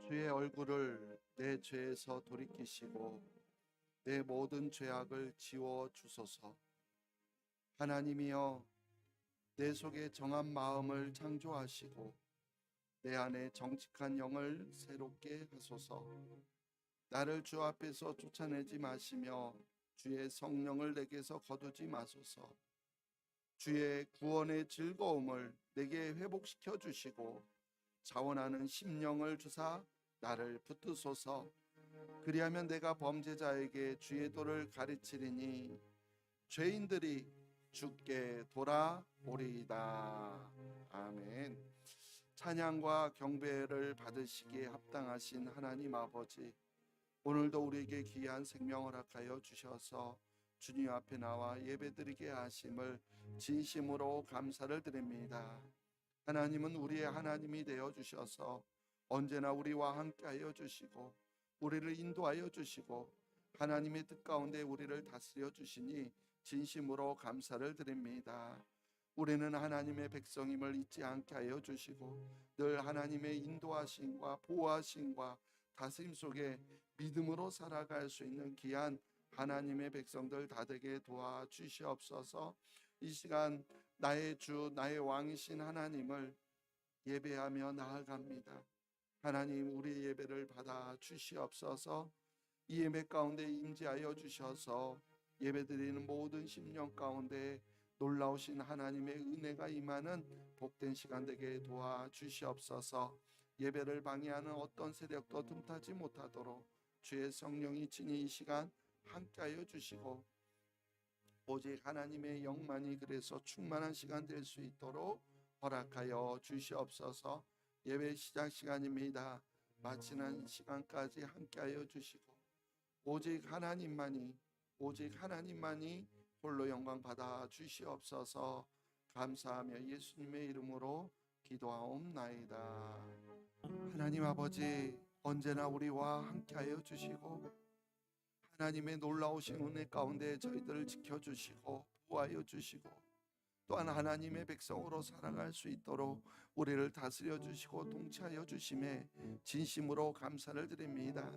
주의 얼굴을 내 죄에서 돌이키시고 내 모든 죄악을 지워 주소서. 하나님이여, 내 속에 정한 마음을 창조하시고 내 안에 정직한 영을 새롭게 하소서. 나를 주 앞에서 쫓아내지 마시며 주의 성령을 내게서 거두지 마소서. 주의 구원의 즐거움을 내게 회복시켜 주시고 자원하는 심령을 주사 나를 붙드소서. 그리하면 내가 범죄자에게 주의 도를 가르치리니 죄인들이 주께 돌아오리이다. 아멘. 찬양과 경배를 받으시기에 합당하신 하나님 아버지, 오늘도 우리에게 귀한 생명 허락하여 주셔서 주님 앞에 나와 예배드리게 하심을 진심으로 감사를 드립니다. 하나님은 우리의 하나님이 되어 주셔서 언제나 우리와 함께하여 주시고 우리를 인도하여 주시고 하나님의 뜻 가운데 우리를 다스려 주시니 진심으로 감사를 드립니다. 우리는 하나님의 백성임을 잊지 않게 하여 주시고 늘 하나님의 인도하심과 보호하심과 다스림 속에 믿음으로 살아갈 수 있는 귀한 하나님의 백성들 다 되게 도와주시옵소서. 이 시간 나의 주 나의 왕이신 하나님을 예배하며 나아갑니다. 하나님, 우리 예배를 받아 주시옵소서. 이 예배 가운데 임재하여 주셔서 예배드리는 모든 심령 가운데 놀라우신 하나님의 은혜가 임하는 복된 시간 되게 도와주시옵소서. 예배를 방해하는 어떤 세력도 틈타지 못하도록 주의 성령이 친히 이 시간 함께하여 주시고 오직 하나님의 영만이 그래서 충만한 시간 될 수 있도록 허락하여 주시옵소서. 예배 시작 시간입니다. 마치는 시간까지 함께하여 주시고 오직 하나님만이 홀로 영광 받아 주시옵소서. 감사하며 예수님의 이름으로 기도하옵나이다. 하나님 아버지, 언제나 우리와 함께하여 주시고 하나님의 놀라우신 은혜 가운데 저희들을 지켜주시고 보호하여 주시고 또한 하나님의 백성으로 살아갈 수 있도록 우리를 다스려 주시고 통치하여 주심에 진심으로 감사를 드립니다.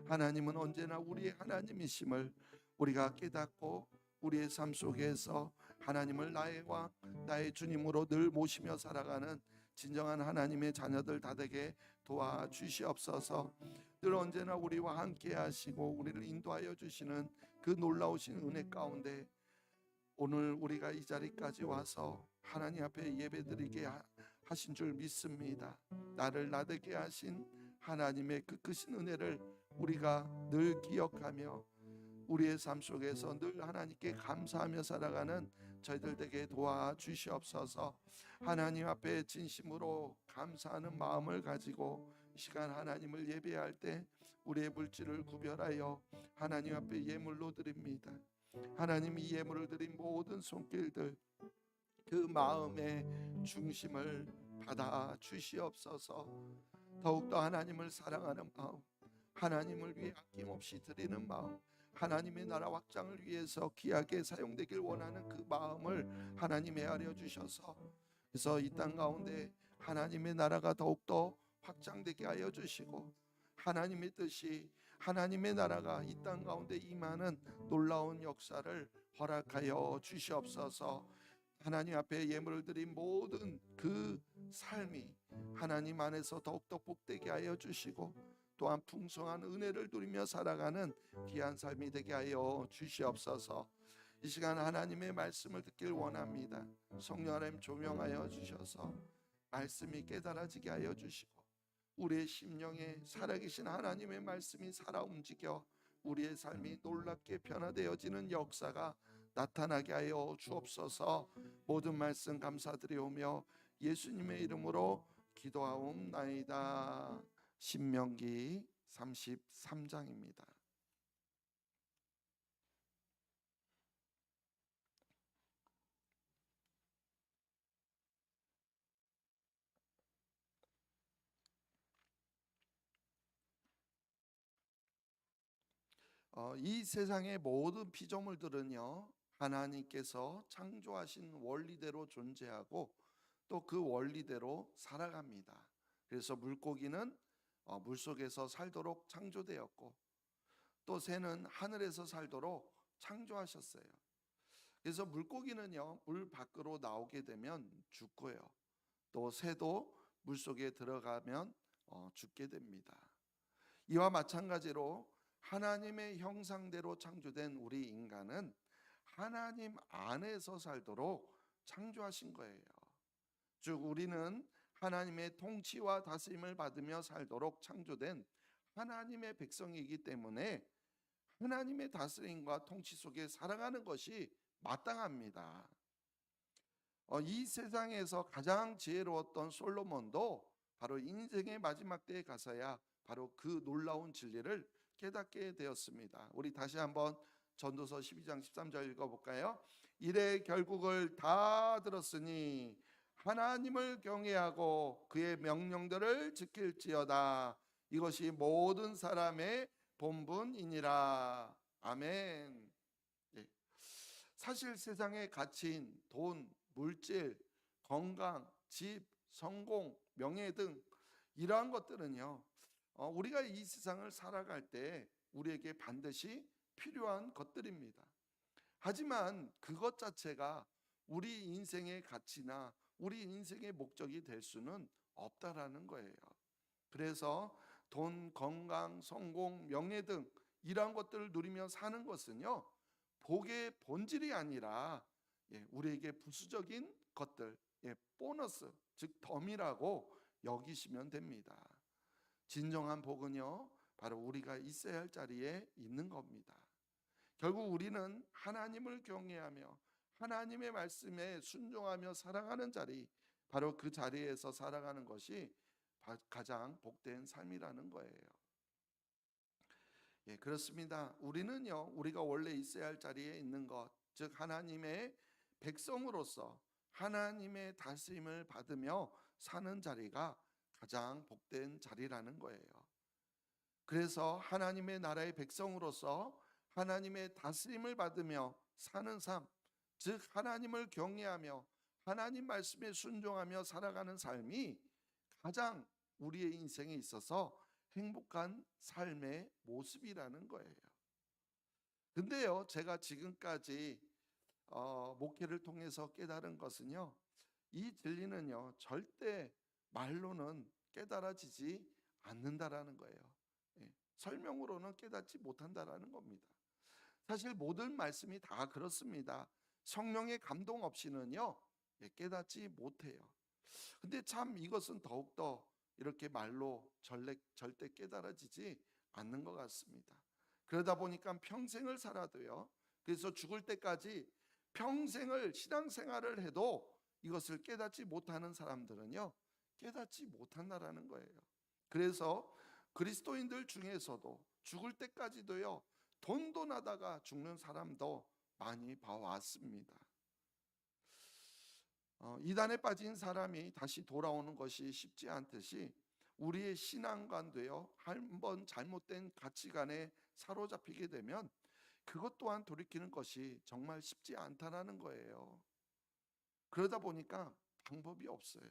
하나님은 언제나 우리의 하나님이심을 우리가 깨닫고 우리의 삶 속에서 하나님을 나의 왕, 나의 주님으로 늘 모시며 살아가는 진정한 하나님의 자녀들 다 되게 도와주시옵소서. 늘 언제나 우리와 함께 하시고 우리를 인도하여 주시는 그 놀라우신 은혜 가운데 오늘 우리가 이 자리까지 와서 하나님 앞에 예배드리게 하신 줄 믿습니다. 나를 나되게 하신 하나님의 그 크신 은혜를 우리가 늘 기억하며 우리의 삶 속에서 늘 하나님께 감사하며 살아가는 저희들 되게 도와주시옵소서. 하나님 앞에 진심으로 감사하는 마음을 가지고 이 시간 하나님을 예배할 때 우리의 물질을 구별하여 하나님 앞에 예물로 드립니다. 하나님, 이 예물을 드린 모든 손길들 그 마음의 중심을 받아 주시옵소서. 더욱더 하나님을 사랑하는 마음, 하나님을 위해 아낌없이 드리는 마음, 하나님의 나라 확장을 위해서 귀하게 사용되길 원하는 그 마음을 하나님 헤아려 주셔서 그래서 이 땅 가운데 하나님의 나라가 더욱더 확장되게 하여 주시고 하나님의 뜻이 하나님의 나라가 이 땅 가운데 임하는 놀라운 역사를 허락하여 주시옵소서. 하나님 앞에 예물을 드린 모든 그 삶이 하나님 안에서 더욱더 복되게 하여 주시고 또한 풍성한 은혜를 누리며 살아가는 귀한 삶이 되게 하여 주시옵소서. 이 시간 하나님의 말씀을 듣길 원합니다. 성령 하나님 조명하여 주셔서 말씀이 깨달아지게 하여 주시고 우리의 심령에 살아계신 하나님의 말씀이 살아 움직여 우리의 삶이 놀랍게 변화되어지는 역사가 나타나게 하여 주옵소서. 모든 말씀 감사드리오며 예수님의 이름으로 기도하옵나이다. 신명기 33장입니다. 이 세상의 모든 피조물들은요 하나님께서 창조하신 원리대로 존재하고 또 그 원리대로 살아갑니다. 그래서 물고기는 물속에서 살도록 창조되었고, 또 새는 하늘에서 살도록 창조하셨어요. 그래서 물고기는요, 물 밖으로 나오게 되면 죽고요. 또 새도 물속에 들어가면 죽게 됩니다. 이와 마찬가지로 하나님의 형상대로 창조된 우리 인간은 하나님 안에서 살도록 창조하신 거예요. 즉 우리는 하나님의 통치와 다스림을 받으며 살도록 창조된 하나님의 백성이기 때문에 하나님의 다스림과 통치 속에 살아가는 것이 마땅합니다. 이 세상에서 가장 지혜로웠던 솔로몬도 바로 인생의 마지막 때에 가서야 바로 그 놀라운 진리를 깨닫게 되었습니다. 우리 다시 한번 전도서 12장 13절 읽어볼까요? 이래 결국을 다 들었으니 하나님을 경외하고 그의 명령들을 지킬지어다. 이것이 모든 사람의 본분이니라. 아멘. 예. 사실 세상의 가치인 돈, 물질, 건강, 집, 성공, 명예 등 이러한 것들은요, 우리가 이 세상을 살아갈 때 우리에게 반드시 필요한 것들입니다. 하지만 그것 자체가 우리 인생의 가치나 우리 인생의 목적이 될 수는 없다라는 거예요. 그래서 돈, 건강, 성공, 명예 등 이러한 것들을 누리며 사는 것은요, 복의 본질이 아니라 우리에게 부수적인 것들, 보너스, 즉 덤이라고 여기시면 됩니다. 진정한 복은요, 바로 우리가 있어야 할 자리에 있는 겁니다. 결국 우리는 하나님을 경외하며 하나님의 말씀에 순종하며 살아가는 자리, 바로 그 자리에서 살아가는 것이 가장 복된 삶이라는 거예요. 그렇습니다. 우리는요, 우리가 원래 있어야 할 자리에 있는 것, 즉 하나님의 백성으로서 하나님의 다스림을 받으며 사는 자리가 가장 복된 자리라는 거예요. 그래서 하나님의 나라의 백성으로서 하나님의 다스림을 받으며 사는 삶, 즉 하나님을 경외하며 하나님 말씀에 순종하며 살아가는 삶이 가장 우리의 인생에 있어서 행복한 삶의 모습이라는 거예요. 근데요, 제가 지금까지 목회를 통해서 깨달은 것은요, 이 진리는요, 절대 말로는 깨달아지지 않는다라는 거예요. 설명으로는 깨닫지 못한다라는 겁니다. 사실 모든 말씀이 다 그렇습니다. 성령의 감동 없이는요, 깨닫지 못해요. 근데 참 이것은 더욱더 이렇게 말로 절대 깨달아지지 않는 것 같습니다. 그러다 보니까 평생을 살아도요, 그래서 죽을 때까지 평생을 신앙생활을 해도 이것을 깨닫지 못하는 사람들은요, 깨닫지 못한다라는 거예요. 그래서 그리스도인들 중에서도 죽을 때까지도요, 돈돈하다가 죽는 사람도 많이 봐왔습니다. 이단에 빠진 사람이 다시 돌아오는 것이 쉽지 않듯이 우리의 신앙관도요, 한번 잘못된 가치관에 사로잡히게 되면 그것 또한 돌이키는 것이 정말 쉽지 않다라는 거예요. 그러다 보니까 방법이 없어요.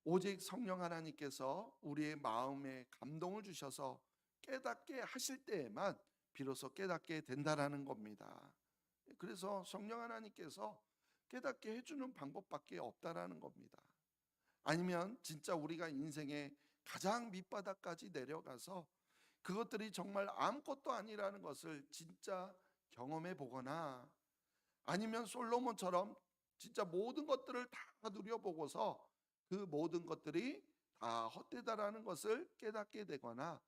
오직 성령 하나님께서 우리의 마음에 감동을 주셔서 깨닫게 하실 때에만 비로소 깨닫게 된다라는 겁니다. 그래서 성령 하나님께서 깨닫게 해주는 방법밖에 없다라는 겁니다. 아니면 진짜 우리가 인생의 가장 밑바닥까지 내려가서 그것들이 정말 아무것도 아니라는 것을 진짜 경험해 보거나, 아니면 솔로몬처럼 진짜 모든 것들을 다 누려보고서 그 모든 것들이 다 헛되다라는 것을 깨닫게 되거나,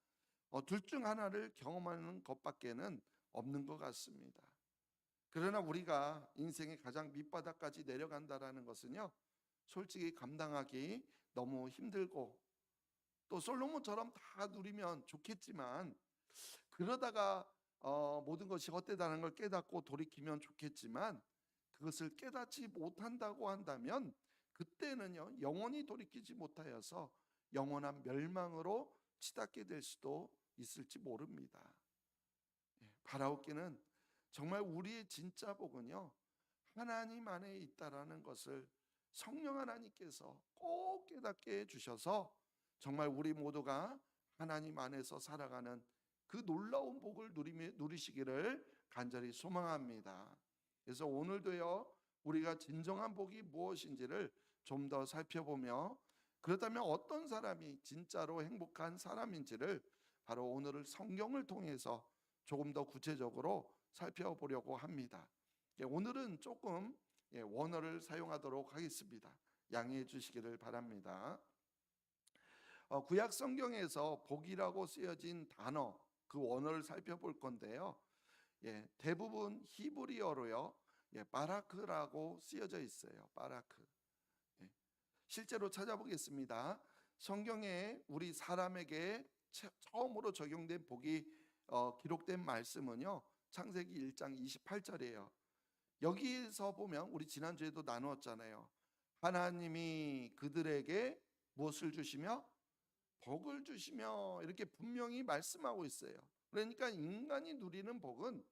둘 중 하나를 경험하는 것밖에는 없는 것 같습니다. 그러나 우리가 인생의 가장 밑바닥까지 내려간다라는 것은요, 솔직히 감당하기 너무 힘들고, 또 솔로몬처럼 다 누리면 좋겠지만, 그러다가 모든 것이 헛되다는 걸 깨닫고 돌이키면 좋겠지만, 그것을 깨닫지 못한다고 한다면 그때는요, 영원히 돌이키지 못하여서 영원한 멸망으로 치닫게 될 수도 있을지 모릅니다. 바라옵기는 정말 우리의 진짜 복은요, 하나님 안에 있다라는 것을 성령 하나님께서 꼭 깨닫게 해주셔서 정말 우리 모두가 하나님 안에서 살아가는 그 놀라운 복을 누리시기를 간절히 소망합니다. 그래서 오늘도요, 우리가 진정한 복이 무엇인지를 좀 더 살펴보며, 그렇다면 어떤 사람이 진짜로 행복한 사람인지를 바로 오늘을 성경을 통해서 조금 더 구체적으로 살펴보려고 합니다. 오늘은 조금 원어를 사용하도록 하겠습니다. 양해해 주시기를 바랍니다. 구약 성경에서 복이라고 쓰여진 단어, 그 원어를 살펴볼 건데요. 대부분 히브리어로요, 바라크라고 쓰여져 있어요. 바라크. 실제로 찾아보겠습니다. 성경에 우리 사람에게 처음으로 적용된 복이 기록된 말씀은요, 창세기 1장 28절이에요. 여기에서 보면 우리 지난주에도 나누었잖아요. 하나님이 그들에게 무엇을 주시며 복을 주시며 이렇게 분명히 말씀하고 있어요. 그러니까 인간이 누리는 복은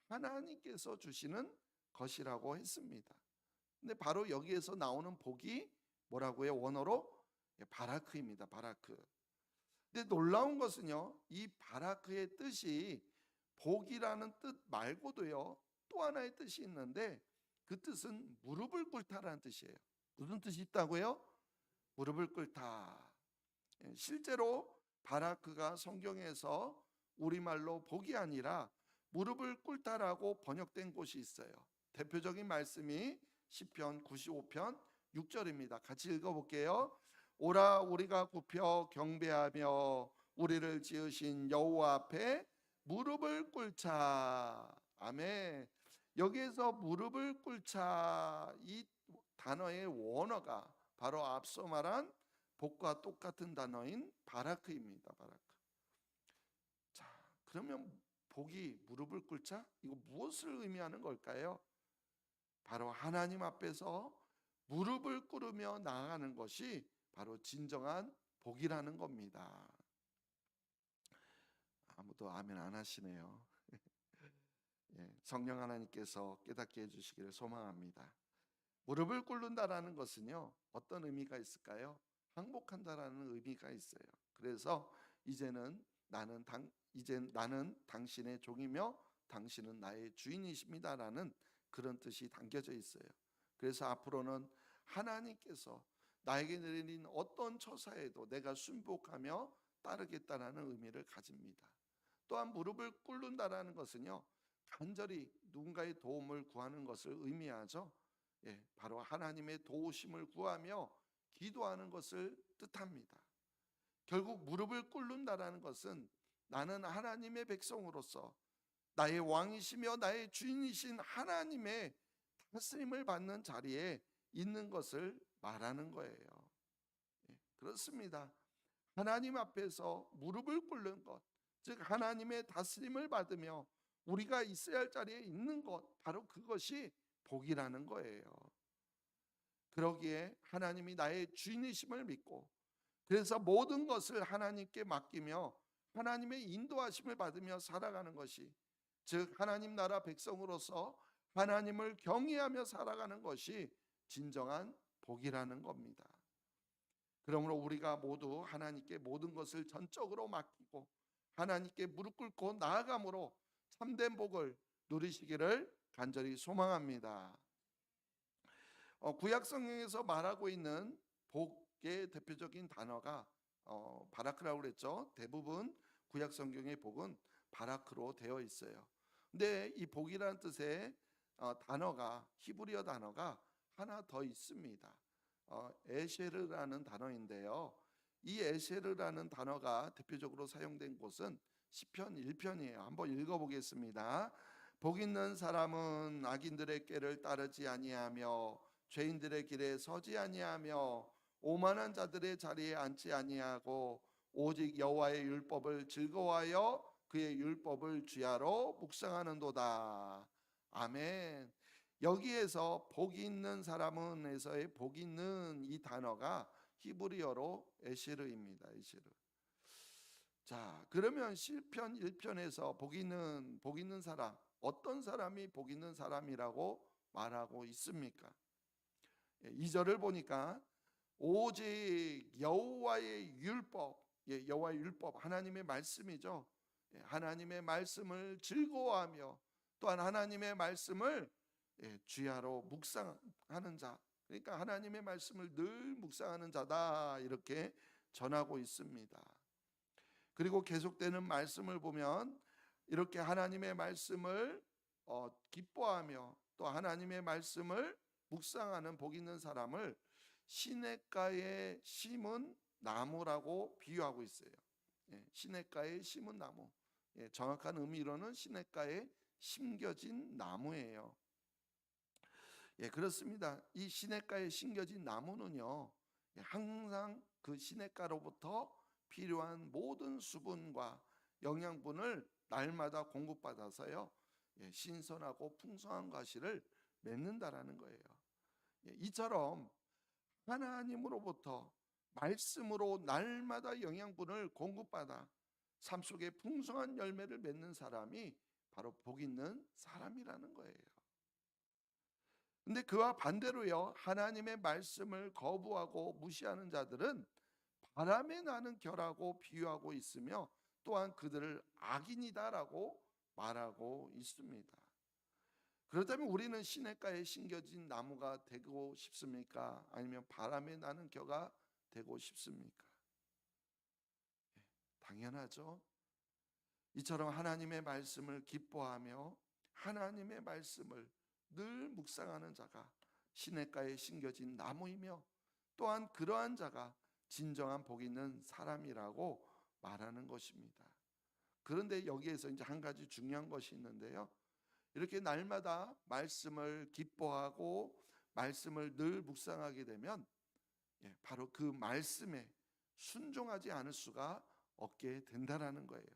하나님께서 주시는 것이라고 했습니다. 근데 바로 여기에서 나오는 복이 뭐라고요? 원어로 바라크입니다. 바라크. 근데 놀라운 것은요, 이 바라크의 뜻이 복이라는 뜻 말고도요, 또 하나의 뜻이 있는데, 그 뜻은 무릎을 꿇다라는 뜻이에요. 무슨 뜻이 있다고요? 무릎을 꿇다. 실제로 바라크가 성경에서 우리말로 복이 아니라 무릎을 꿇다라고 번역된 곳이 있어요. 대표적인 말씀이 시편 95편 6절입니다. 같이 읽어볼게요. 오라 우리가 굽혀 경배하며 우리를 지으신 여호와 앞에 무릎을 꿇자. 아멘. 여기에서 무릎을 꿇자, 이 단어의 원어가 바로 앞서 말한 복과 똑같은 단어인 바라크입니다. 바라크. 자, 그러면 복이 무릎을 꿇자? 이거 무엇을 의미하는 걸까요? 바로 하나님 앞에서 무릎을 꿇으며 나아가는 것이 바로 진정한 복이라는 겁니다. 아무도 아멘 안 하시네요. 성령 하나님께서 깨닫게 해주시기를 소망합니다. 무릎을 꿇는다라는 것은요, 어떤 의미가 있을까요? 항복한다라는 의미가 있어요. 그래서 이제는 나는 당신의 종이며 당신은 나의 주인이십니다라는 그런 뜻이 담겨져 있어요. 그래서 앞으로는 하나님께서 나에게 내린 어떤 처사에도 내가 순복하며 따르겠다라는 의미를 가집니다. 또한 무릎을 꿇는다라는 것은요, 간절히 누군가의 도움을 구하는 것을 의미하죠. 바로 하나님의 도우심을 구하며 기도하는 것을 뜻합니다. 결국 무릎을 꿇는다라는 것은 나는 하나님의 백성으로서 나의 왕이시며 나의 주인이신 하나님의 다스림을 받는 자리에 있는 것을 말하는 거예요. 그렇습니다. 하나님 앞에서 무릎을 꿇는 것, 즉 하나님의 다스림을 받으며 우리가 있어야 할 자리에 있는 것, 바로 그것이 복이라는 거예요. 그러기에 하나님이 나의 주인이심을 믿고, 그래서 모든 것을 하나님께 맡기며 하나님의 인도하심을 받으며 살아가는 것이, 즉 하나님 나라 백성으로서 하나님을 경외하며 살아가는 것이 진정한 복이라는 겁니다. 그러므로 우리가 모두 하나님께 모든 것을 전적으로 맡기고 하나님께 무릎 꿇고 나아감으로 참된 복을 누리시기를 간절히 소망합니다. 구약 성경에서 말하고 있는 복의 대표적인 단어가 바라크라고 그랬죠. 대부분 구약 성경의 복은 바라크로 되어 있어요. 근데 이 복이라는 뜻의 단어가, 히브리어 단어가 하나 더 있습니다. 에셰르라는 단어인데요. 이 에셰르라는 단어가 대표적으로 사용된 곳은 시편 1편이에요. 한번 읽어보겠습니다. 복 있는 사람은 악인들의 꾀를 따르지 아니하며 죄인들의 길에 서지 아니하며 오만한 자들의 자리에 앉지 아니하고 오직 여호와의 율법을 즐거워하여 그의 율법을 주야로 묵상하는도다. 아멘. 여기에서 복 있는 사람은에서의 복 있는 이 단어가 히브리어로 에시르입니다. 에시르. 자, 그러면 시편 1편에서 복 있는 사람, 어떤 사람이 복 있는 사람이라고 말하고 있습니까? 2절을 보니까 오직 여호와의 율법, 여호와의 율법 하나님의 말씀이죠. 하나님의 말씀을 즐거워하며 또한 하나님의 말씀을 주야로 묵상하는 자, 그러니까 하나님의 말씀을 늘 묵상하는 자다, 이렇게 전하고 있습니다. 그리고 계속되는 말씀을 보면 이렇게 하나님의 말씀을 기뻐하며 또 하나님의 말씀을 묵상하는 복 있는 사람을 시냇가에 심은 나무라고 비유하고 있어요. 시냇가에 심은 나무, 정확한 의미로는 시냇가에 심겨진 나무예요. 그렇습니다. 이 시냇가에 심겨진 나무는요, 항상 그 시냇가로부터 필요한 모든 수분과 영양분을 날마다 공급받아서요, 신선하고 풍성한 과실을 맺는다라는 거예요. 이처럼 하나님으로부터 말씀으로 날마다 영양분을 공급받아 삶 속에 풍성한 열매를 맺는 사람이 바로 복 있는 사람이라는 거예요. 근데 그와 반대로요, 하나님의 말씀을 거부하고 무시하는 자들은 바람에 나는 겨라고 비유하고 있으며 또한 그들을 악인이다라고 말하고 있습니다. 그렇다면 우리는 시냇가에 심겨진 나무가 되고 싶습니까? 아니면 바람에 나는 겨가 되고 싶습니까? 당연하죠. 이처럼 하나님의 말씀을 기뻐하며 하나님의 말씀을 늘 묵상하는 자가 시냇가에 심겨진 나무이며 또한 그러한 자가 진정한 복 있는 사람이라고 말하는 것입니다. 그런데 여기에서 이제 한 가지 중요한 것이 있는데요, 이렇게 날마다 말씀을 기뻐하고 말씀을 늘 묵상하게 되면 바로 그 말씀에 순종하지 않을 수가 없게 된다라는 거예요.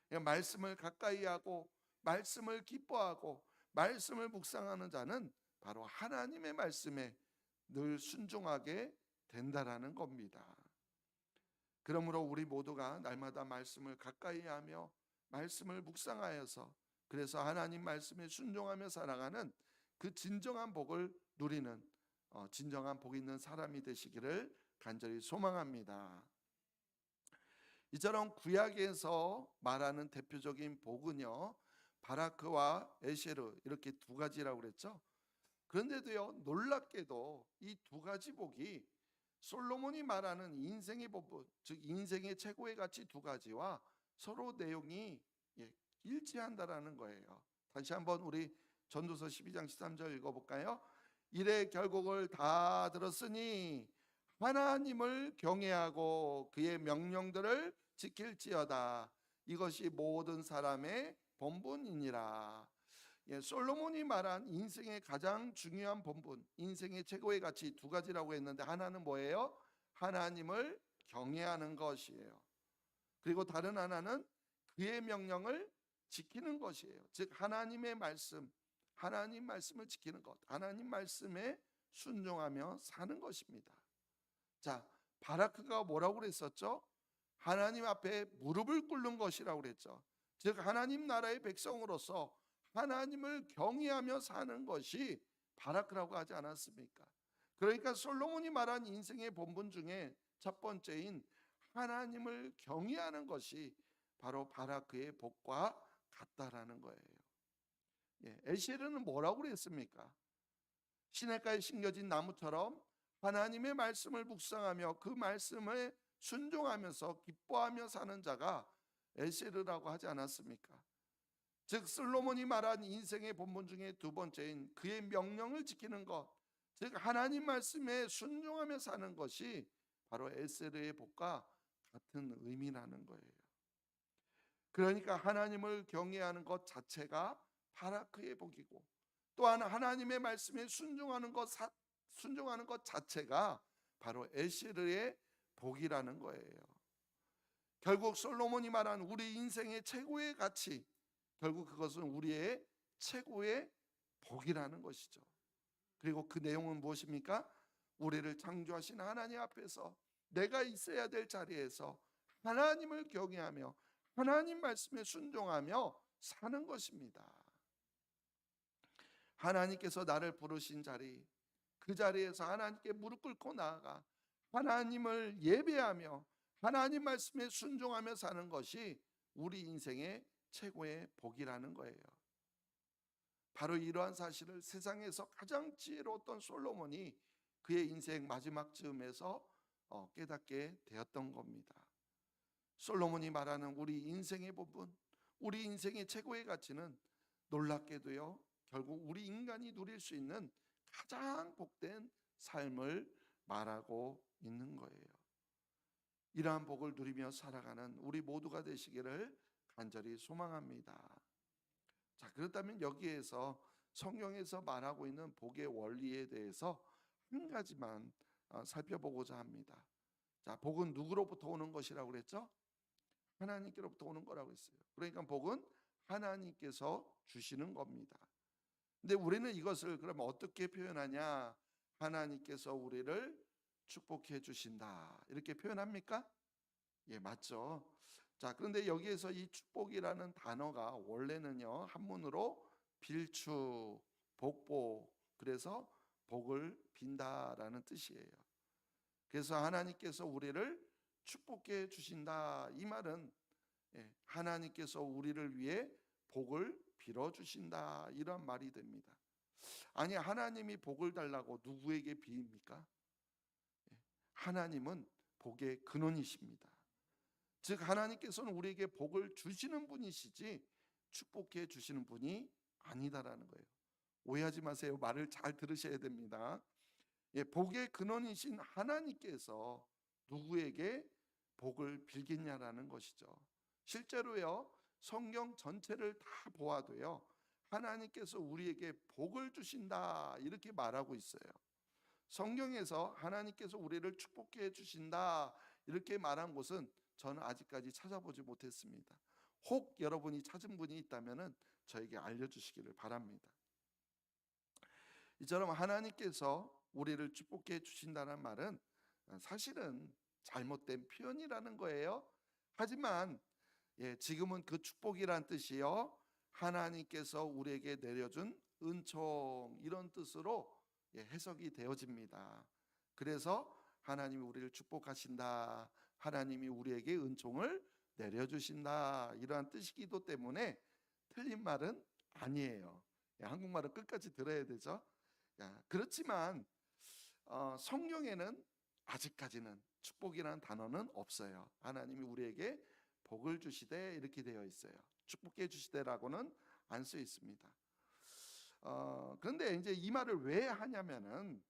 그러니까 말씀을 가까이 하고 말씀을 기뻐하고 말씀을 묵상하는 자는 바로 하나님의 말씀에 늘 순종하게 된다라는 겁니다. 그러므로 우리 모두가 날마다 말씀을 가까이 하며 말씀을 묵상하여서 그래서 하나님 말씀에 순종하며 살아가는 그 진정한 복을 누리는 진정한 복 있는 사람이 되시기를 간절히 소망합니다. 이처럼 구약에서 말하는 대표적인 복은요, 바라크와 에셰르 이렇게 두 가지라고 그랬죠. 그런데도요, 놀랍게도 이 두 가지 복이 솔로몬이 말하는 인생의 복, 즉 인생의 최고의 가치 두 가지와 서로 내용이 일치한다라는 거예요. 다시 한번 우리 전도서 12장 13절 읽어볼까요? 이래 결국을 다 들었으니 하나님을 경외하고 그의 명령들을 지킬지어다. 이것이 모든 사람의 본분이니라. 솔로몬이 말한 인생의 가장 중요한 본분, 인생의 최고의 가치 두 가지라고 했는데 하나는 뭐예요? 하나님을 경외하는 것이에요. 그리고 다른 하나는 그의 명령을 지키는 것이에요. 즉 하나님의 말씀, 하나님 말씀을 지키는 것, 하나님 말씀에 순종하며 사는 것입니다. 자, 바라크가 뭐라고 그랬었죠? 하나님 앞에 무릎을 꿇는 것이라고 그랬죠. 즉 하나님 나라의 백성으로서 하나님을 경외하며 사는 것이 바라크라고 하지 않았습니까? 그러니까 솔로몬이 말한 인생의 본분 중에 첫 번째인 하나님을 경외하는 것이 바로 바라크의 복과 같다라는 거예요. 에셀은 뭐라고 그랬습니까? 시냇가에 심겨진 나무처럼 하나님의 말씀을 묵상하며 그 말씀에 순종하면서 기뻐하며 사는 자가 에셀이라고 하지 않았습니까? 즉 솔로몬이 말한 인생의 본분 중에 두 번째인 그의 명령을 지키는 것, 즉 하나님 말씀에 순종하며 사는 것이 바로 에셀의 복과 같은 의미라는 거예요. 그러니까 하나님을 경외하는 것 자체가 바라크의 복이고 또한 하나님의 말씀에 순종하는 것 자체가 바로 에셀의 복이라는 거예요. 결국 솔로몬이 말한 우리 인생의 최고의 가치, 결국 그것은 우리의 최고의 복이라는 것이죠. 그리고 그 내용은 무엇입니까? 우리를 창조하신 하나님 앞에서 내가 있어야 될 자리에서 하나님을 경외하며 하나님 말씀에 순종하며 사는 것입니다. 하나님께서 나를 부르신 자리, 그 자리에서 하나님께 무릎 꿇고 나아가 하나님을 예배하며 하나님 말씀에 순종하며 사는 것이 우리 인생의 최고의 복이라는 거예요. 바로 이러한 사실을 세상에서 가장 지혜로웠던 솔로몬이 그의 인생 마지막 즈음에서 깨닫게 되었던 겁니다. 솔로몬이 말하는 우리 인생의 부분, 우리 인생의 최고의 가치는 놀랍게도요, 결국 우리 인간이 누릴 수 있는 가장 복된 삶을 말하고 있는 거예요. 이러한 복을 누리며 살아가는 우리 모두가 되시기를 간절히 소망합니다. 자, 그렇다면 여기에서 성경에서 말하고 있는 복의 원리에 대해서 한 가지만 살펴보고자 합니다. 자, 복은 누구로부터 오는 것이라고 그랬죠? 하나님께로부터 오는 거라고 했어요. 그러니까 복은 하나님께서 주시는 겁니다. 근데 우리는 이것을 그러면 어떻게 표현하냐? 하나님께서 우리를 축복해 주신다, 이렇게 표현합니까? 예, 맞죠. 자, 그런데 여기에서 이 축복이라는 단어가 원래는요, 한문으로 빌추, 복보, 그래서 복을 빈다라는 뜻이에요. 그래서 하나님께서 우리를 축복해 주신다, 이 말은 하나님께서 우리를 위해 복을 빌어 주신다, 이런 말이 됩니다. 아니, 하나님이 복을 달라고 누구에게 비입니까? 하나님은 복의 근원이십니다. 즉 하나님께서는 우리에게 복을 주시는 분이시지 축복해 주시는 분이 아니다라는 거예요. 오해하지 마세요. 말을 잘 들으셔야 됩니다. 복의 근원이신 하나님께서 누구에게 복을 빌겠냐라는 것이죠. 실제로요, 성경 전체를 다 보아도요, 하나님께서 우리에게 복을 주신다, 이렇게 말하고 있어요. 성경에서 하나님께서 우리를 축복해 주신다, 이렇게 말한 곳은 저는 아직까지 찾아보지 못했습니다. 혹 여러분이 찾은 분이 있다면 저에게 알려주시기를 바랍니다. 이처럼 하나님께서 우리를 축복해 주신다는 말은 사실은 잘못된 표현이라는 거예요. 하지만 지금은 그 축복이란 뜻이요, 하나님께서 우리에게 내려준 은총, 이런 뜻으로 해석이 되어집니다. 그래서 하나님이 우리를 축복하신다, 하나님이 우리에게 은총을 내려주신다, 이러한 뜻이기도 때문에 틀린 말은 아니에요. 한국말을 끝까지 들어야 되죠. 그렇지만 성경에는 아직까지는 축복이라는 단어는 없어요. 하나님이 우리에게 복을 주시되, 이렇게 되어 있어요. 축복해 주시되라고는 안 써 있습니다. 그런데 이제 이 말을 왜 하냐면은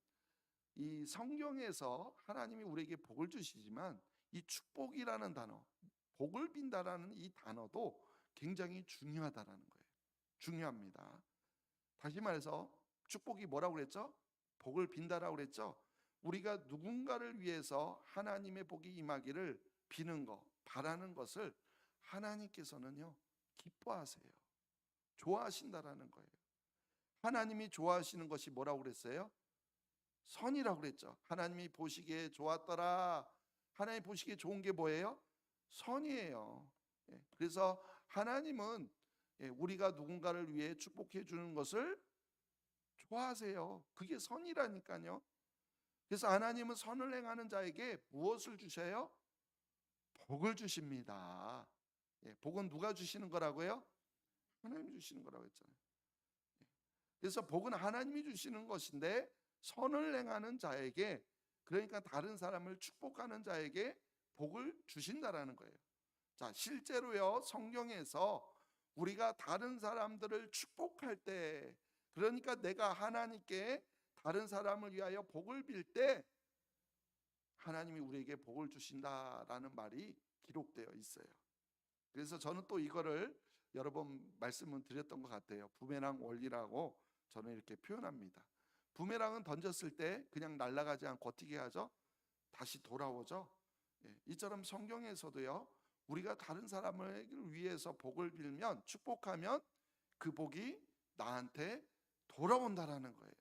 이 성경에서 하나님이 우리에게 복을 주시지만 이 축복이라는 단어, 복을 빈다라는 이 단어도 굉장히 중요하다라는 거예요. 중요합니다. 다시 말해서 축복이 뭐라고 그랬죠? 복을 빈다라고 그랬죠? 우리가 누군가를 위해서 하나님의 복이 임하기를 비는 거, 바라는 것을 하나님께서는요, 기뻐하세요. 좋아하신다라는 거예요. 하나님이 좋아하시는 것이 뭐라고 그랬어요? 선이라고 그랬죠. 하나님이 보시기에 좋았더라. 하나님 보시기에 좋은 게 뭐예요? 선이에요. 그래서 하나님은 우리가 누군가를 위해 축복해 주는 것을 좋아하세요. 그게 선이라니까요. 그래서 하나님은 선을 행하는 자에게 무엇을 주셔요? 복을 주십니다. 복은 누가 주시는 거라고요? 하나님이 주시는 거라고 했잖아요. 그래서 복은 하나님이 주시는 것인데, 선을 행하는 자에게, 그러니까 다른 사람을 축복하는 자에게 복을 주신다라는 거예요. 자, 실제로요, 성경에서 우리가 다른 사람들을 축복할 때, 그러니까 내가 하나님께 다른 사람을 위하여 복을 빌 때 하나님이 우리에게 복을 주신다라는 말이 기록되어 있어요. 그래서 저는 또 이거를 여러 번 말씀을 드렸던 것 같아요. 부메랑 원리라고 저는 이렇게 표현합니다. 부메랑은 던졌을 때 그냥 날아가지 않고 어떻게 하죠? 다시 돌아오죠. 이처럼 성경에서도요, 우리가 다른 사람을 위해서 복을 빌면, 축복하면 그 복이 나한테 돌아온다라는 거예요.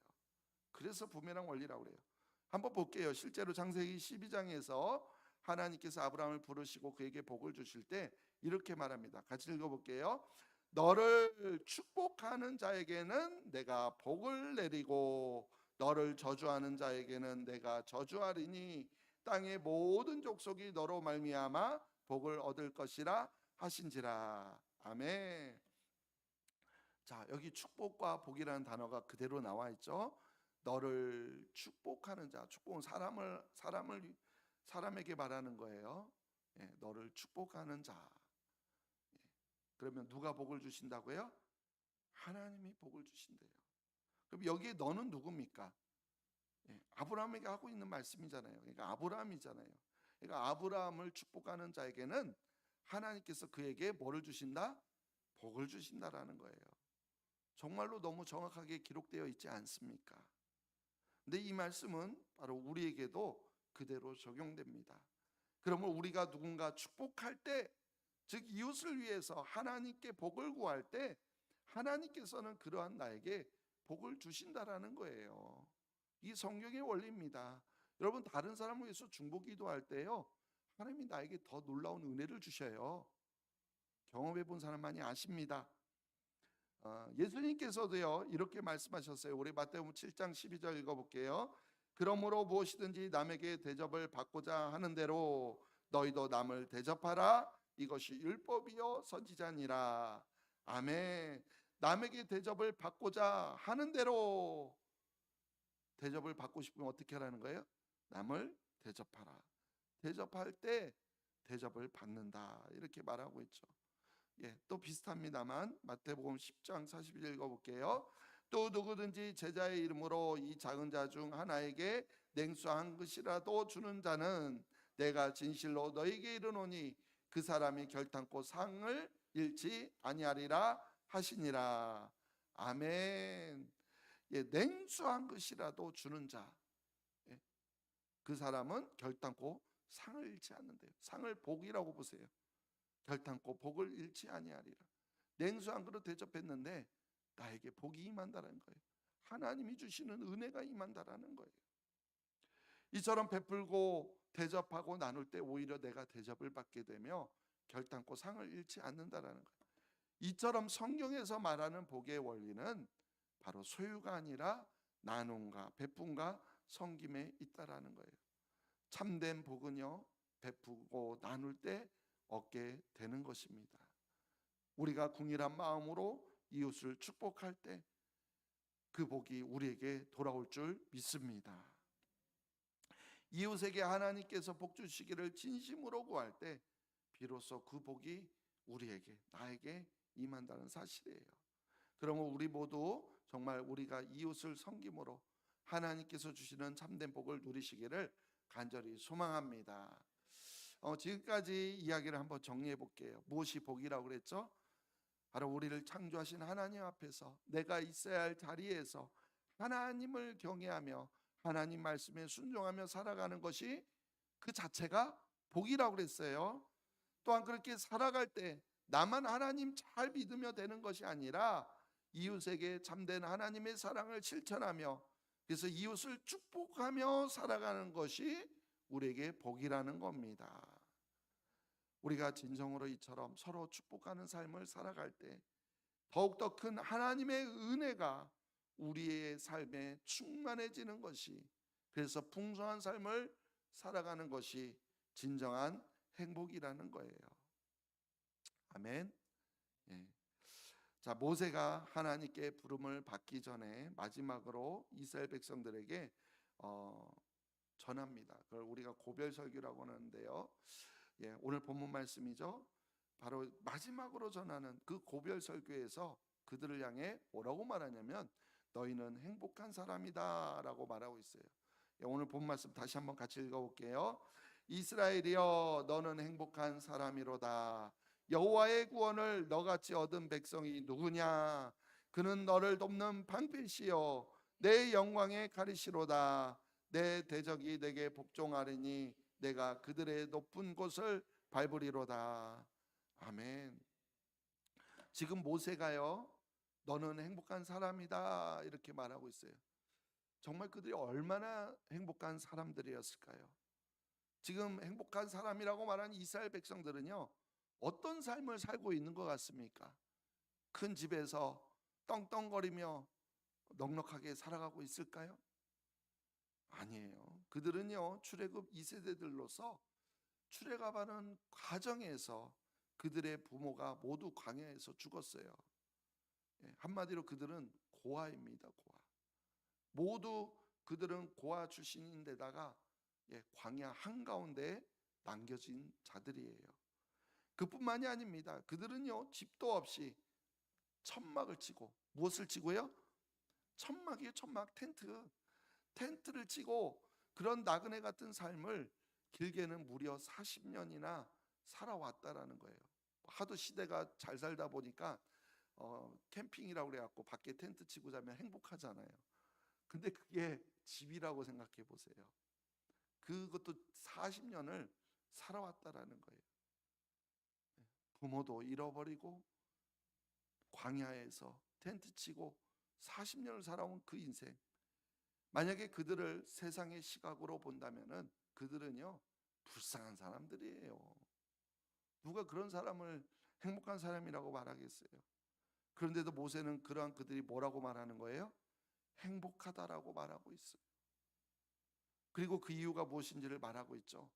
그래서 부메랑 원리라고 그래요. 한번 볼게요. 실제로 창세기 12장에서 하나님께서 아브라함을 부르시고 그에게 복을 주실 때 이렇게 말합니다. 같이 읽어볼게요. 너를 축복하는 자에게는 내가 복을 내리고 너를 저주하는 자에게는 내가 저주하리니 땅의 모든 족속이 너로 말미암아 복을 얻을 것이라 하신지라. 아멘. 자, 여기 축복과 복이라는 단어가 그대로 나와 있죠. 너를 축복하는 자, 축복은 사람에게 말하는 거예요. 예, 너를 축복하는 자. 예, 그러면 누가 복을 주신다고요? 하나님이 복을 주신대요. 그럼 여기에 너는 누굽니까? 예, 아브라함에게 하고 있는 말씀이잖아요. 그러니까 아브라함이잖아요. 그러니까 아브라함을 축복하는 자에게는 하나님께서 그에게 뭐를 주신다? 복을 주신다라는 거예요. 정말로 너무 정확하게 기록되어 있지 않습니까? 근데 이 말씀은 바로 우리에게도 그대로 적용됩니다. 그러면 우리가 누군가 축복할 때, 즉 이웃을 위해서 하나님께 복을 구할 때 하나님께서는 그러한 나에게 복을 주신다라는 거예요. 이 성경의 원리입니다. 여러분, 다른 사람을 위해서 중보 기도할 때요, 하나님이 나에게 더 놀라운 은혜를 주셔요. 경험해 본 사람만이 아십니다. 예수님께서도요 이렇게 말씀하셨어요. 우리 마태복음 7장 12절 읽어볼게요. 그러므로 무엇이든지 남에게 대접을 받고자 하는 대로 너희도 남을 대접하라. 이것이 율법이요 선지자니라. 아멘. 남에게 대접을 받고자 하는 대로, 대접을 받고 싶으면 어떻게 하라는 거예요? 남을 대접하라. 대접할 때 대접을 받는다, 이렇게 말하고 있죠. 예, 또 비슷합니다만 마태복음 10장 41절 읽어볼게요. 또 누구든지 제자의 이름으로 이 작은 자 중 하나에게 냉수 한 그릇이라도 주는 자는 내가 진실로 너에게 이르노니 그 사람이 결탄코 상을 잃지 아니하리라 하시니라. 아멘. 예, 냉수 한 그릇이라도 주는 자, 예, 그 사람은 결탄코 상을 잃지 않는데요. 상을 복이라고 보세요. 결탄코 복을 잃지 아니하리라. 냉수 한 그릇 대접했는데 나에게 복이 임한다는 거예요. 하나님이 주시는 은혜가 임한다라는 거예요. 이처럼 베풀고 대접하고 나눌 때 오히려 내가 대접을 받게 되며 결탄코 상을 잃지 않는다라는 거예요. 이처럼 성경에서 말하는 복의 원리는 바로 소유가 아니라 나눔과 베품과 섬김에 있다라는 거예요. 참된 복은요, 베푸고 나눌 때 얻게 되는 것입니다. 우리가 궁일한 마음으로 이웃을 축복할 때 그 복이 우리에게 돌아올 줄 믿습니다. 이웃에게 하나님께서 복 주시기를 진심으로 구할 때 비로소 그 복이 우리에게, 나에게 임한다는 사실이에요. 그러면 우리 모두 정말 우리가 이웃을 섬김으로 하나님께서 주시는 참된 복을 누리시기를 간절히 소망합니다. 지금까지 이야기를 한번 정리해 볼게요. 무엇이 복이라고 그랬죠? 바로 우리를 창조하신 하나님 앞에서 내가 있어야 할 자리에서 하나님을 경외하며 하나님 말씀에 순종하며 살아가는 것이 그 자체가 복이라고 그랬어요. 또한 그렇게 살아갈 때 나만 하나님 잘 믿으며 되는 것이 아니라 이웃에게 참된 하나님의 사랑을 실천하며, 그래서 이웃을 축복하며 살아가는 것이 우리에게 복이라는 겁니다. 우리가 진정으로 이처럼 서로 축복하는 삶을 살아갈 때 더욱더 큰 하나님의 은혜가 우리의 삶에 충만해지는 것이, 그래서 풍성한 삶을 살아가는 것이 진정한 행복이라는 거예요. 아멘. 예. 자, 모세가 하나님께 부름을 받기 전에 마지막으로 이스라엘 백성들에게 전합니다. 그걸 우리가 고별 설교라고 하는데요. 예, 오늘 본문 말씀이죠. 바로 마지막으로 전하는 그 고별 설교에서 그들을 향해 뭐라고 말하냐면 너희는 행복한 사람이다라고 말하고 있어요. 예, 오늘 본 말씀 다시 한번 같이 읽어볼게요. 이스라엘이여 너는 행복한 사람이로다. 여호와의 구원을 너같이 얻은 백성이 누구냐? 그는 너를 돕는 방패시요 내 영광의 가리시로다. 내 대적이 내게 복종하리니 내가 그들의 높은 곳을 밟으리로다. 아멘. 지금 모세가요 너는 행복한 사람이다 이렇게 말하고 있어요. 정말 그들이 얼마나 행복한 사람들이었을까요? 지금 행복한 사람이라고 말하는 이스라엘 백성들은요 어떤 삶을 살고 있는 것 같습니까? 큰 집에서 떵떵거리며 넉넉하게 살아가고 있을까요? 아니에요. 그들은요, 출애굽 2세대들로서 출애굽하는 과정에서 그들의 부모가 모두 광야에서 죽었어요. 한마디로 그들은 고아입니다. 고아. 모두 그들은 고아 출신인데다가 광야 한가운데 남겨진 자들이에요. 그뿐만이 아닙니다. 그들은요, 집도 없이 천막을 치고, 무엇을 치고요? 천막이에요. 천막, 텐트를 치고 그런 나그네 같은 삶을 길게는 무려 40년이나 살아왔다라는 거예요. 하도 시대가 잘 살다 보니까 캠핑이라고 그래갖고 밖에 텐트 치고 자면 행복하잖아요. 근데 그게 집이라고 생각해 보세요. 그것도 40년을 살아왔다라는 거예요. 부모도 잃어버리고 광야에서 텐트 치고 40년을 살아온 그 인생. 만약에 그들을 세상의 시각으로 본다면은 그들은요, 불쌍한 사람들이에요. 누가 그런 사람을 행복한 사람이라고 말하겠어요? 그런데도 모세는 그러한 그들이 뭐라고 말하는 거예요? 행복하다라고 말하고 있어요. 그리고 그 이유가 무엇인지를 말하고 있죠.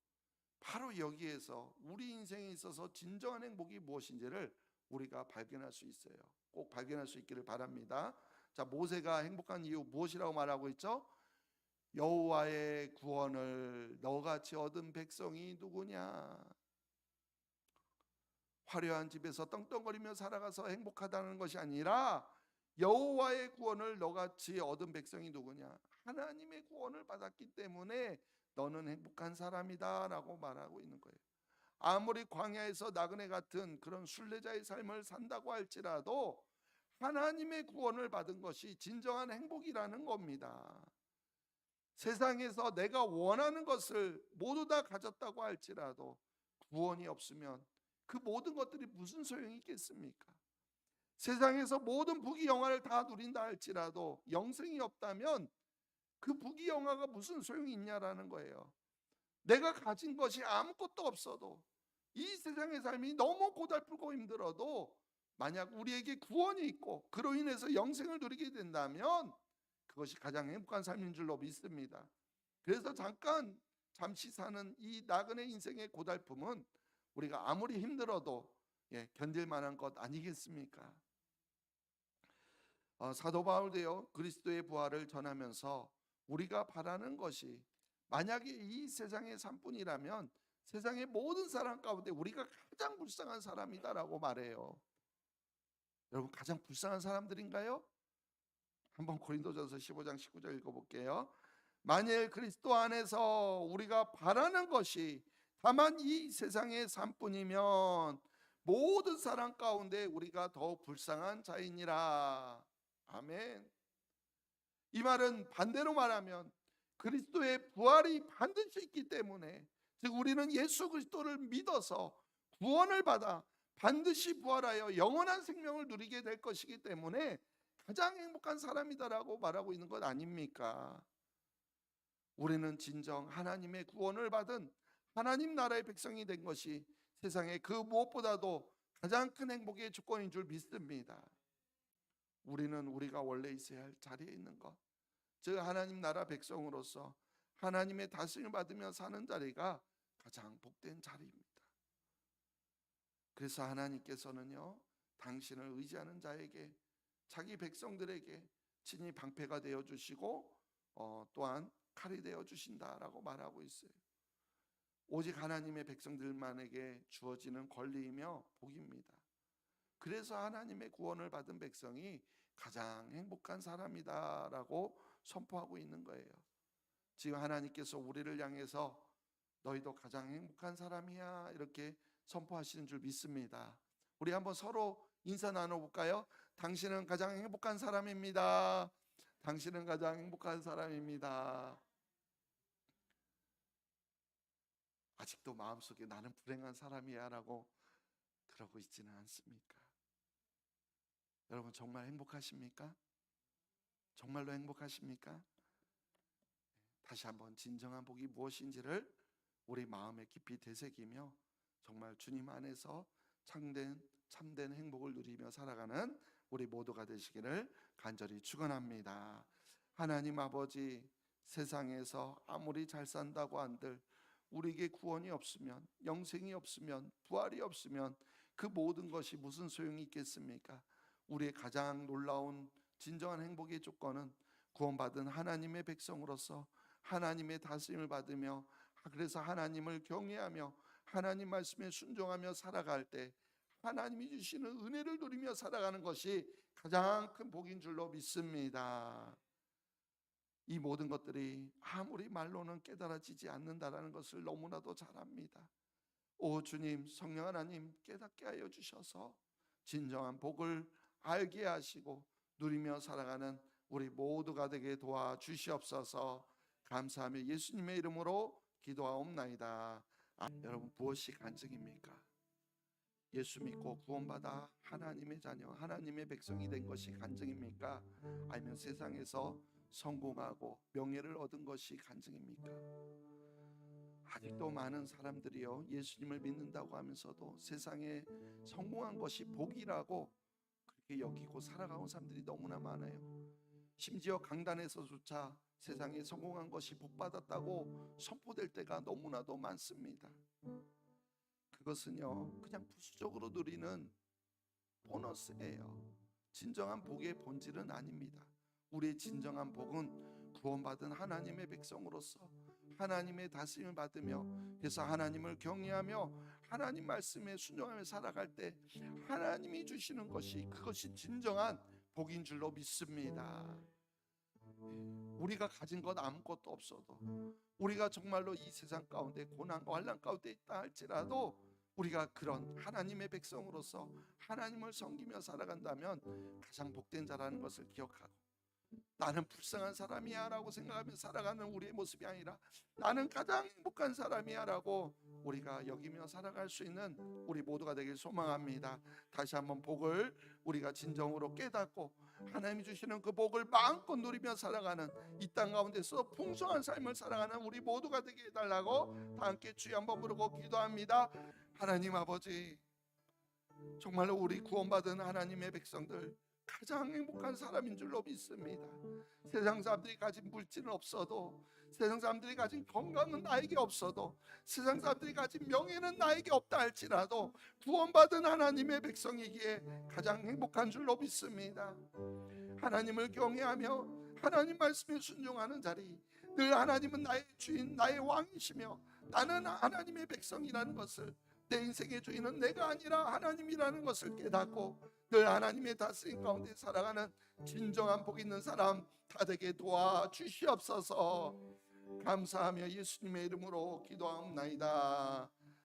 바로 여기에서 우리 인생에 있어서 진정한 행복이 무엇인지를 우리가 발견할 수 있어요. 꼭 발견할 수 있기를 바랍니다. 자, 모세가 행복한 이유 무엇이라고 말하고 있죠? 여호와의 구원을 너같이 얻은 백성이 누구냐? 화려한 집에서 떵떵거리며 살아가서 행복하다는 것이 아니라 여호와의 구원을 너같이 얻은 백성이 누구냐? 하나님의 구원을 받았기 때문에 너는 행복한 사람이다 라고 말하고 있는 거예요. 아무리 광야에서 나그네 같은 그런 순례자의 삶을 산다고 할지라도 하나님의 구원을 받은 것이 진정한 행복이라는 겁니다. 세상에서 내가 원하는 것을 모두 다 가졌다고 할지라도 구원이 없으면 그 모든 것들이 무슨 소용이 있겠습니까? 세상에서 모든 부귀영화를 다 누린다 할지라도 영생이 없다면 그 부귀영화가 무슨 소용이 있냐라는 거예요. 내가 가진 것이 아무것도 없어도 이 세상의 삶이 너무 고달프고 힘들어도 만약 우리에게 구원이 있고 그로 인해서 영생을 누리게 된다면 그것이 가장 행복한 삶인 줄로 믿습니다. 그래서 잠시 사는 이 나그네 인생의 고달픔은 우리가 아무리 힘들어도 견딜 만한 것 아니겠습니까? 사도 바울도요, 그리스도의 부활을 전하면서 우리가 바라는 것이 만약에 이 세상의 삶뿐이라면 세상의 모든 사람 가운데 우리가 가장 불쌍한 사람이다라고 말해요. 여러분, 가장 불쌍한 사람들인가요? 한번 고린도전서 15장 19절 읽어볼게요. 만일 그리스도 안에서 우리가 바라는 것이 다만 이 세상의 삶뿐이면 모든 사람 가운데 우리가 더 불쌍한 자이니라. 아멘. 이 말은 반대로 말하면 그리스도의 부활이 반드시 있기 때문에, 즉 우리는 예수 그리스도를 믿어서 구원을 받아 반드시 부활하여 영원한 생명을 누리게 될 것이기 때문에 가장 행복한 사람이다라고 말하고 있는 것 아닙니까? 우리는 진정 하나님의 구원을 받은 하나님 나라의 백성이 된 것이 세상에 그 무엇보다도 가장 큰 행복의 조건인 줄 믿습니다. 우리는 우리가 원래 있어야 할 자리에 있는 것, 즉 하나님 나라 백성으로서 하나님의 다스림을 받으며 사는 자리가 가장 복된 자리입니다. 그래서 하나님께서는요, 당신을 의지하는 자에게, 자기 백성들에게 친히 방패가 되어 주시고 또한 칼이 되어 주신다라고 말하고 있어요. 오직 하나님의 백성들만에게 주어지는 권리이며 복입니다. 그래서 하나님의 구원을 받은 백성이 가장 행복한 사람이다라고 선포하고 있는 거예요. 지금 하나님께서 우리를 향해서 너희도 가장 행복한 사람이야 이렇게 선포하시는 줄 믿습니다. 우리 한번 서로 인사 나눠볼까요? 당신은 가장 행복한 사람입니다. 당신은 가장 행복한 사람입니다. 아직도 마음속에 나는 불행한 사람이야 라고 그러고 있지는 않습니까? 여러분, 정말 행복하십니까? 정말로 행복하십니까? 다시 한번 진정한 복이 무엇인지를 우리 마음에 깊이 되새기며 정말 주님 안에서 참된 행복을 누리며 살아가는 우리 모두가 되시기를 간절히 축원합니다. 하나님 아버지, 세상에서 아무리 잘 산다고 한들 우리에게 구원이 없으면, 영생이 없으면, 부활이 없으면 그 모든 것이 무슨 소용이 있겠습니까? 우리의 가장 놀라운 진정한 행복의 조건은 구원받은 하나님의 백성으로서 하나님의 다스림을 받으며, 그래서 하나님을 경외하며 하나님 말씀에 순종하며 살아갈 때 하나님이 주시는 은혜를 누리며 살아가는 것이 가장 큰 복인 줄로 믿습니다. 이 모든 것들이 아무리 말로는 깨달아지지 않는다라는 것을 너무나도 잘 압니다. 오 주님, 성령 하나님 깨닫게 하여 주셔서 진정한 복을 알게 하시고 누리며 살아가는 우리 모두가 되게 도와주시옵소서. 감사하며 예수님의 이름으로 기도하옵나이다. 여러분, 무엇이 간증입니까? 예수 믿고 구원받아 하나님의 자녀, 하나님의 백성이 된 것이 간증입니까? 아니면 세상에서 성공하고 명예를 얻은 것이 간증입니까? 아직도 많은 사람들이요, 예수님을 믿는다고 하면서도 세상에 성공한 것이 복이라고 그렇게 여기고 살아가는 사람들이 너무나 많아요. 심지어 강단에서조차 세상에 성공한 것이 복받았다고 선포될 때가 너무나도 많습니다. 그것은요, 그냥 부수적으로 누리는 보너스예요. 진정한 복의 본질은 아닙니다. 우리의 진정한 복은 구원받은 하나님의 백성으로서 하나님의 다스림을 받으며, 그래서 하나님을 경외하며 하나님 말씀에 순종하며 살아갈 때 하나님이 주시는 것이, 그것이 진정한 복인 줄로 믿습니다. 우리가 가진 것 아무것도 없어도, 우리가 정말로 이 세상 가운데 고난과 환난 가운데 있다 할지라도 우리가 그런 하나님의 백성으로서 하나님을 섬기며 살아간다면 가장 복된 자라는 것을 기억하고, 나는 불쌍한 사람이야 라고 생각하며 살아가는 우리의 모습이 아니라 나는 가장 행복한 사람이야 라고 우리가 여기며 살아갈 수 있는 우리 모두가 되길 소망합니다. 다시 한번 복을 우리가 진정으로 깨닫고 하나님이 주시는 그 복을 마음껏 누리며 살아가는, 이 땅 가운데서 풍성한 삶을 살아가는 우리 모두가 되게 해달라고 다 함께 주여 한번 부르고 기도합니다. 하나님 아버지, 정말로 우리 구원받은 하나님의 백성들 가장 행복한 사람인 줄로 믿습니다. 세상 사람들이 가진 물질은 없어도, 세상 사람들이 가진 건강은 나에게 없어도, 세상 사람들이 가진 명예는 나에게 없다 할지라도 구원받은 하나님의 백성이기에 가장 행복한 줄로 믿습니다. 하나님을 경외하며 하나님 말씀에 순종하는 자리, 늘 하나님은 나의 주인, 나의 왕이시며 나는 하나님의 백성이라는 것을, 내 인생의 주인은 내가 아니라 하나님이라는 것을 깨닫고 늘 하나님의 다스림 가운데 살아가는 진정한 복 있는 사람 다 되게 도와주시옵소서. 감사하며 예수님의 이름으로 기도하옵나이다.